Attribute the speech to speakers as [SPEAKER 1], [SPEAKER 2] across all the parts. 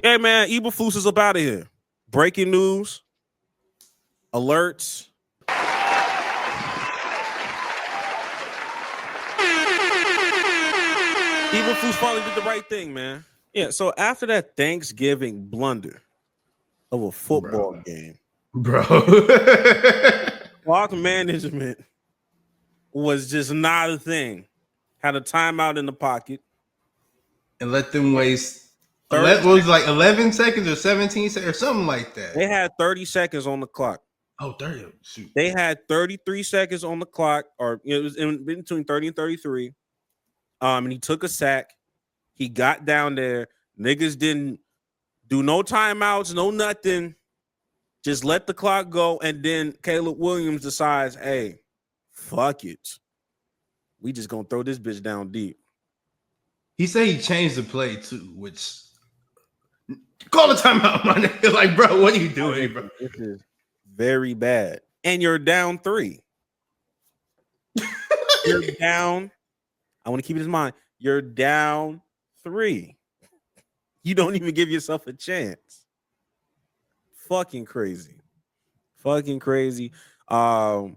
[SPEAKER 1] Hey man, Eberflus is up out of here. Breaking news, alerts. Eberflus finally did the right thing, man. Yeah. So after that Thanksgiving blunder of a football
[SPEAKER 2] Bro.
[SPEAKER 1] game,
[SPEAKER 2] Bro.
[SPEAKER 1] clock management was just not a thing. Had a timeout in the pocket.
[SPEAKER 2] And let them waste
[SPEAKER 1] 30
[SPEAKER 2] what was it, like 11 seconds or 17 seconds or something like that.
[SPEAKER 1] They had 30 seconds on the clock.
[SPEAKER 2] Oh, 30. Shoot.
[SPEAKER 1] They had 33 seconds on the clock, or it was in between 30 and 33. And he took a sack. He got down there. Niggas didn't do no timeouts, no nothing. Just let the clock go. And then Caleb Williams decides, hey, fuck it. We just gonna throw this bitch down deep.
[SPEAKER 2] He said he changed the play too, which call the timeout, my nigga. Like, bro, what are you doing, bro?
[SPEAKER 1] This is very bad. And you're down 3. You're down. I want to keep it in mind. You're down 3. You don't even give yourself a chance. Fucking crazy. Fucking crazy. And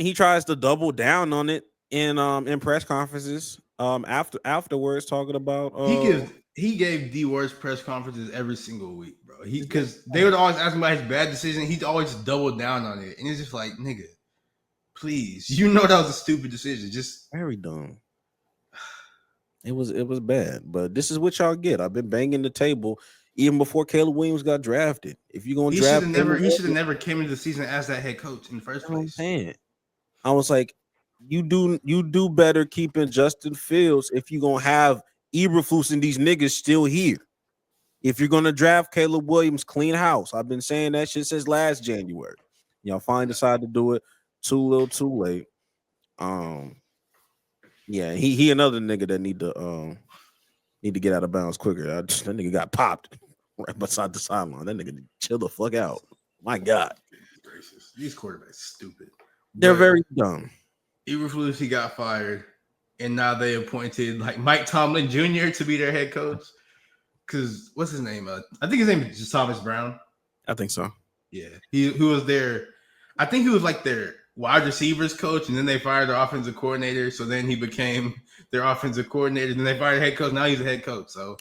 [SPEAKER 1] he tries to double down on it in press conferences afterwards, talking about
[SPEAKER 2] He gave the worst press conferences every single week, bro. Because they would always ask him about his bad decision. He'd always double down on it. And it's just like, nigga, please. You know that was a stupid decision. Just
[SPEAKER 1] very dumb. It was bad, but this is what y'all get. I've been banging the table even before Caleb Williams got drafted. If you're gonna draft,
[SPEAKER 2] he should have never came into the season as that head coach in the first place.
[SPEAKER 1] I was like, you do better keeping Justin Fields if you're gonna have Eberflus and these niggas still here. If you're gonna draft Caleb Williams, clean house. I've been saying that shit since last January. Y'all finally decided to do it too little, too late. Yeah, he another nigga that need to get out of bounds quicker. That nigga got popped right beside the sideline. That nigga chill the fuck out. My God,
[SPEAKER 2] these quarterbacks stupid.
[SPEAKER 1] They're very dumb.
[SPEAKER 2] Eberflus, he got fired, and now they appointed like Mike Tomlin Jr. to be their head coach. Because what's his name? I think his name is just Thomas Brown.
[SPEAKER 1] I think so.
[SPEAKER 2] Yeah, who was there? I think he was like their wide receivers coach, and then they fired their offensive coordinator. So then he became their offensive coordinator. Then they fired the head coach. Now he's a head coach. So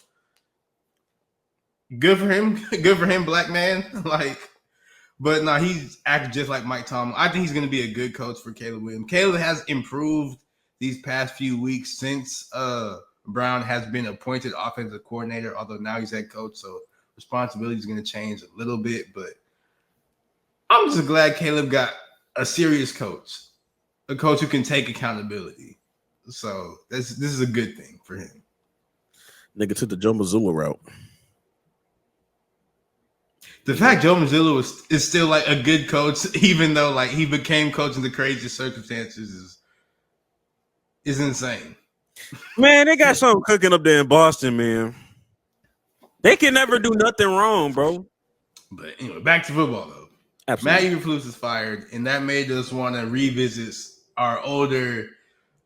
[SPEAKER 2] good for him. Good for him, black man. But no, he's acting just like Mike Tomlin. I think he's going to be a good coach for Caleb Williams. Caleb has improved these past few weeks since Brown has been appointed offensive coordinator, although now he's head coach. So responsibility is going to change a little bit. But I'm just glad Caleb got a serious coach, a coach who can take accountability. So this is a good thing for him.
[SPEAKER 1] Nigga took the Joe Mazzulla route.
[SPEAKER 2] The fact Joe Mazzulla is still like a good coach, even though like he became coach in the craziest circumstances, is insane.
[SPEAKER 1] Man, they got something cooking up there in Boston, man. They can never do nothing wrong, bro.
[SPEAKER 2] But anyway, back to football though. Absolutely. Matt Eberflus is fired, and that made us want to revisit our older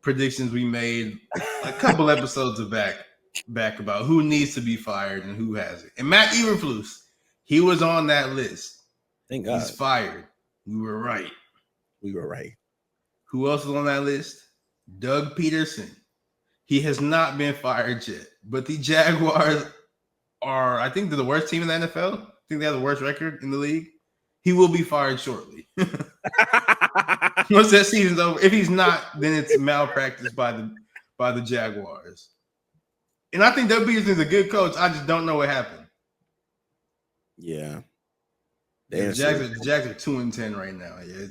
[SPEAKER 2] predictions we made a couple episodes back about who needs to be fired and who hasn't. And Matt Eberflus, he was on that list.
[SPEAKER 1] Thank God.
[SPEAKER 2] He's fired. We were right. Who else is on that list? Doug Peterson. He has not been fired yet, but the Jaguars are, I think, they're the worst team in the NFL. I think they have the worst record in the league. He will be fired shortly. Once that season's over, if he's not, then it's malpractice by the Jaguars. And I think Doug Peterson is a good coach. I just don't know what happened.
[SPEAKER 1] Yeah.
[SPEAKER 2] The Jags are 2-10 right now. Yeah,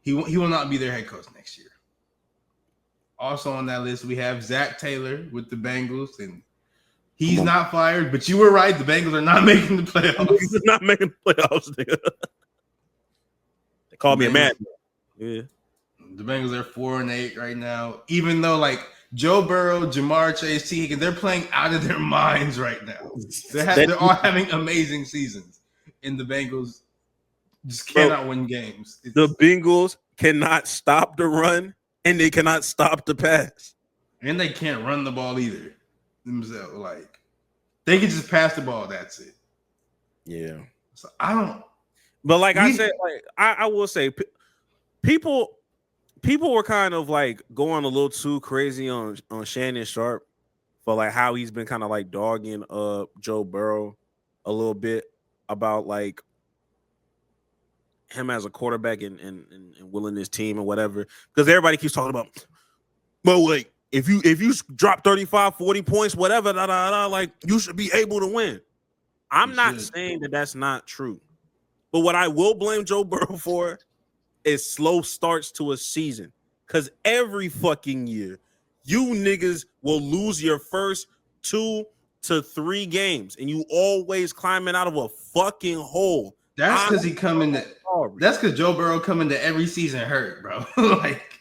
[SPEAKER 2] he will not be their head coach next year. Also on that list, we have Zach Taylor with the Bengals, and he's not fired. But you were right; the Bengals are not making the playoffs.
[SPEAKER 1] They're not making the playoffs. Nigga. They called me a man. Yeah,
[SPEAKER 2] the Bengals are 4-8 right now. Even though like Joe Burrow, Jamar Chase, T. Higgins, they're playing out of their minds right now. They're all having amazing seasons, and the Bengals just cannot win games.
[SPEAKER 1] The Bengals cannot stop the run, and they cannot stop the pass,
[SPEAKER 2] and they can't run the ball either themselves. Like They can just pass the ball. That's it.
[SPEAKER 1] Yeah.
[SPEAKER 2] So I don't.
[SPEAKER 1] But like I said, like I will say, people were kind of like going a little too crazy on Shannon Sharp for like how he's been kind of like dogging Joe Burrow a little bit about like him as a quarterback and willing his team or whatever. Because everybody keeps talking about, well, like if you drop 35, 40 points, whatever, like you should be able to win. I'm not saying that that's not true. But what I will blame Joe Burrow for is slow starts to a season. Because every fucking year, you niggas will lose your first 2 to 3 games, and you always climbing out of a fucking hole.
[SPEAKER 2] That's because he coming to. That's because Joe Burrow coming to every season hurt, bro. Like,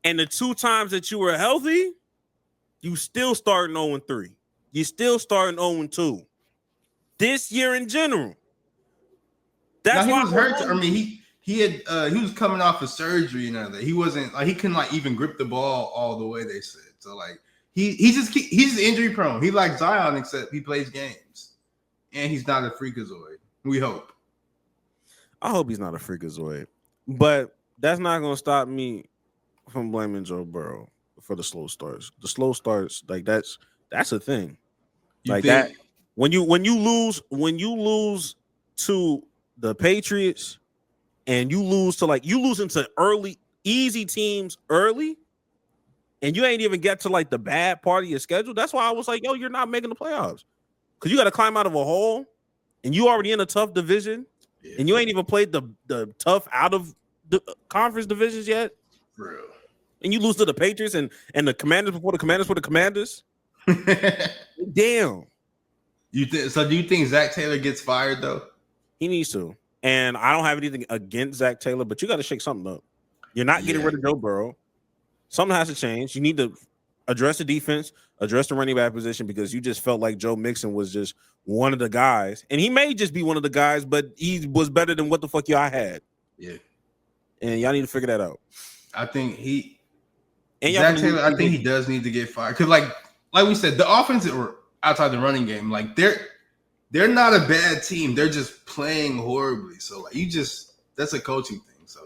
[SPEAKER 1] and the 2 times that you were healthy, you still starting 0-3. You still starting 0-2. This year in general.
[SPEAKER 2] That's why he was hurt. I mean, he was coming off of surgery and all that. He wasn't like he couldn't like even grip the ball all the way. They said so. Like he's injury prone. He like Zion, except he plays games, and he's not a freakazoid. We hope.
[SPEAKER 1] I hope he's not a freakazoid, but that's not gonna stop me from blaming Joe Burrow for the slow starts. The slow starts, like that's a thing. That when you lose to the Patriots and you lose into early easy teams early, and you ain't even get to like the bad part of your schedule. That's why I was like, yo, you're not making the playoffs because you got to climb out of a hole, and you already in a tough division, and you ain't even played the tough out of the conference divisions yet.
[SPEAKER 2] Bro.
[SPEAKER 1] And you lose to the Patriots and the Commanders before the Commanders were the Commanders. Damn.
[SPEAKER 2] Do you think Zach Taylor gets fired though?
[SPEAKER 1] He needs to. And I don't have anything against Zach Taylor, but you got to shake something up. You're not getting rid of Joe Burrow. Something has to change. You need to address the defense, address the running back position, because you just felt like Joe Mixon was just one of the guys. And he may just be one of the guys, but he was better than what the fuck y'all had.
[SPEAKER 2] Yeah.
[SPEAKER 1] And y'all need to figure that out.
[SPEAKER 2] I think Zach Taylor, I think he does need to get fired. Because like we said, the offense that were outside the running game, like they're not a bad team. They're just playing horribly. So like that's a coaching thing. So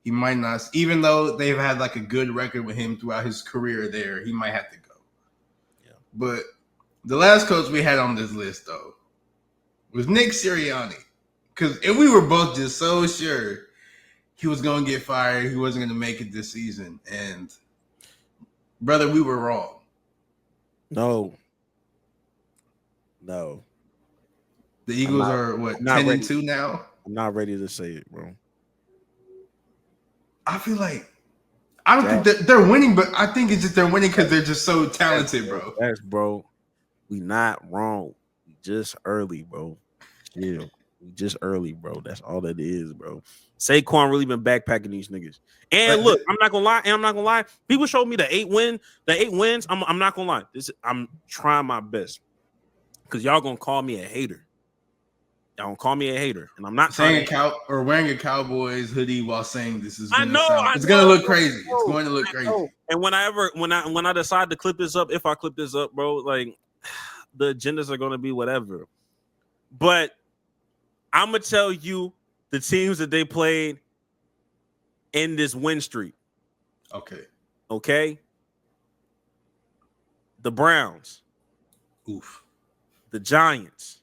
[SPEAKER 2] he might not, even though they've had like a good record with him throughout his career there, he might have to go. Yeah. But the last coach we had on this list though was Nick Sirianni. And we were both just so sure he was going to get fired. He wasn't going to make it this season. And brother, we were wrong.
[SPEAKER 1] No.
[SPEAKER 2] The Eagles are what, 10-2 now?
[SPEAKER 1] I'm not ready to say it, bro.
[SPEAKER 2] I feel like I don't think they're winning, but I think it's just they're winning because they're just so talented, bro.
[SPEAKER 1] That's bro. We not wrong. We just early, bro. Chill. We just early, bro. That's all that is, bro. Saquon really been backpacking these niggas. And look, I'm not gonna lie. People showed me the 8 wins. I'm not gonna lie. I'm trying my best. Because y'all gonna call me a hater. Y'all gonna call me a hater, and I'm not
[SPEAKER 2] saying or wearing a Cowboys hoodie while saying this is.
[SPEAKER 1] It's
[SPEAKER 2] gonna look crazy. It's going to look crazy.
[SPEAKER 1] And when I decide to clip this up, if I clip this up, bro, like the agendas are gonna be whatever. But I'm gonna tell you the teams that they played in this win streak. Okay. The Browns.
[SPEAKER 2] Oof.
[SPEAKER 1] The Giants.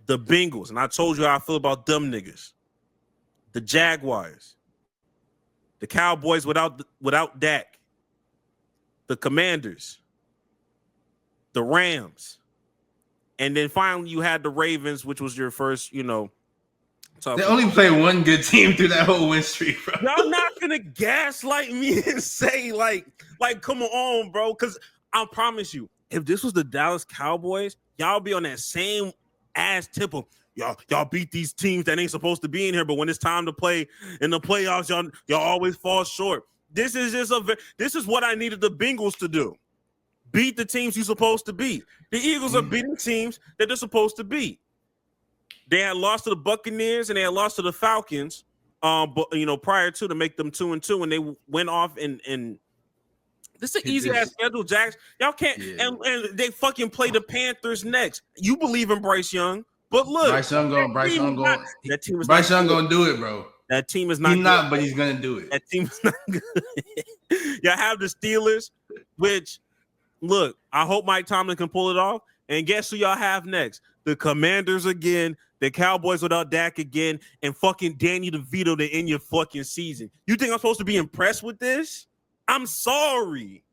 [SPEAKER 1] The Bengals, and I told you how I feel about them niggas. The Jaguars. The Cowboys without Dak. The Commanders. The Rams. And then finally you had the Ravens, which was your first,
[SPEAKER 2] They only played one good team through that whole win streak, bro.
[SPEAKER 1] Y'all not gonna gaslight me and say like come on, bro. Because I promise you, if this was the Dallas Cowboys, y'all be on that same ass tip of y'all beat these teams that ain't supposed to be in here, but when it's time to play in the playoffs, y'all always fall short. This is what I needed the Bengals to do. Beat the teams you're supposed to beat. The Eagles are beating teams that they're supposed to beat. They had lost to the Buccaneers and they had lost to the Falcons, but prior to make them 2-2, and they went off and This is an easy ass schedule, Jax. Y'all can't, and they fucking play the Panthers next. You believe in Bryce Young, but look,
[SPEAKER 2] Bryce Young going.
[SPEAKER 1] Bryce Young
[SPEAKER 2] Gonna do it, bro.
[SPEAKER 1] That team is not.
[SPEAKER 2] He's not, but he's gonna do it.
[SPEAKER 1] That team is not good. Y'all have the Steelers, which look, I hope Mike Tomlin can pull it off. And guess who y'all have next? The Commanders again, the Cowboys without Dak again, and fucking Danny DeVito to end your fucking season. You think I'm supposed to be impressed with this? I'm sorry.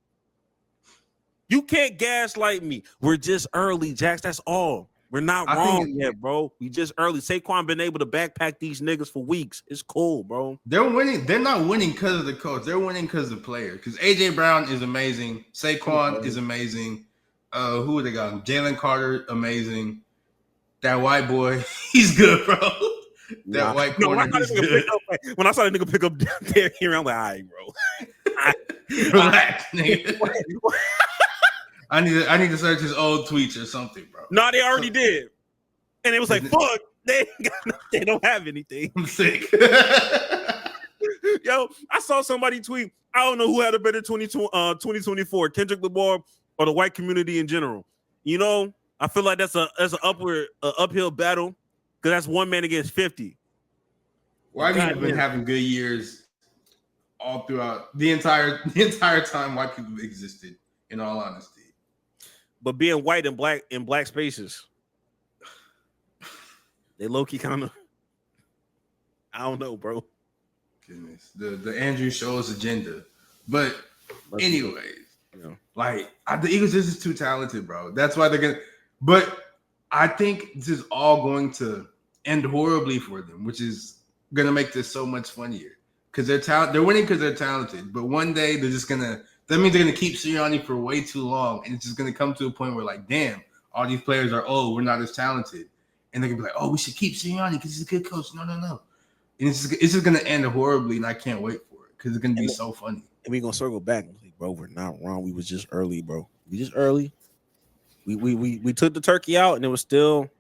[SPEAKER 1] You can't gaslight me. We're just early, Jax. That's all. We're not wrong yet, bro. We just early. Saquon been able to backpack these niggas for weeks. It's cool, bro.
[SPEAKER 2] They're winning. They're not winning because of the coach. They're winning because of the player. Because AJ Brown is amazing. Saquon is amazing. Who they got? Jalen Carter, amazing. That white boy, he's good, bro. That white corner, he's good.
[SPEAKER 1] When I saw the nigga pick up there here, I'm like, all right, bro.
[SPEAKER 2] Relax, nigga. I need to search his old tweets or something, bro.
[SPEAKER 1] No, they already did. And it was like, fuck, they don't have anything.
[SPEAKER 2] I'm sick.
[SPEAKER 1] Yo, I saw somebody tweet, I don't know who had a better 2024, Kendrick Lamar or the white community in general. You know, I feel like that's an uphill battle because that's one man against 50.
[SPEAKER 2] White people have been having good years all throughout the entire time white people existed, in all honesty.
[SPEAKER 1] But being white and black spaces, they low-key kind of, I don't know, bro.
[SPEAKER 2] Goodness. The Andrew Schultz agenda. But anyways, like the Eagles just is too talented, bro. That's why they're gonna. But I think this is all going to end horribly for them, which is gonna make this so much funnier because they're winning because they're talented. But one day they're just gonna. That means they're gonna keep Sirianni for way too long, and it's just gonna come to a point where, like, damn, all these players are we're not as talented, and they're gonna be like, oh, we should keep Sirianni because he's a good coach. No. And it's just gonna end horribly, and I can't wait for it because it's gonna be so funny.
[SPEAKER 1] And we're gonna circle back, like, bro. We're not wrong. We was just early, bro. We just early. We took the turkey out, and it was still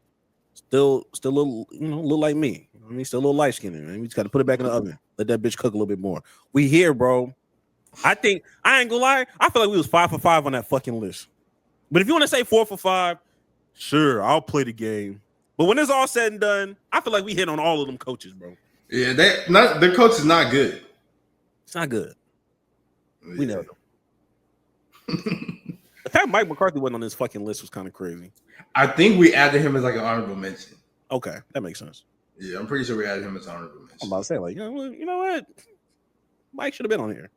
[SPEAKER 1] a little like me. I mean, still a little light skinned. Man. We just got to put it back in the oven. Let that bitch cook a little bit more. We here, bro. I think I ain't gonna lie. I feel like we was 5 for 5 on that fucking list. But if you want to say 4 for 5, sure, I'll play the game. But when it's all said and done, I feel like we hit on all of them coaches, bro.
[SPEAKER 2] Yeah, the coach is not good.
[SPEAKER 1] It's not good. Yeah. We know them. The fact Mike McCarthy wasn't on this fucking list was kind of crazy.
[SPEAKER 2] I think we added him as like an honorable mention.
[SPEAKER 1] Okay, that makes sense.
[SPEAKER 2] Yeah, I'm pretty sure we added him as honorable mention.
[SPEAKER 1] I'm about to say, like, you know what? Mike should have been on here.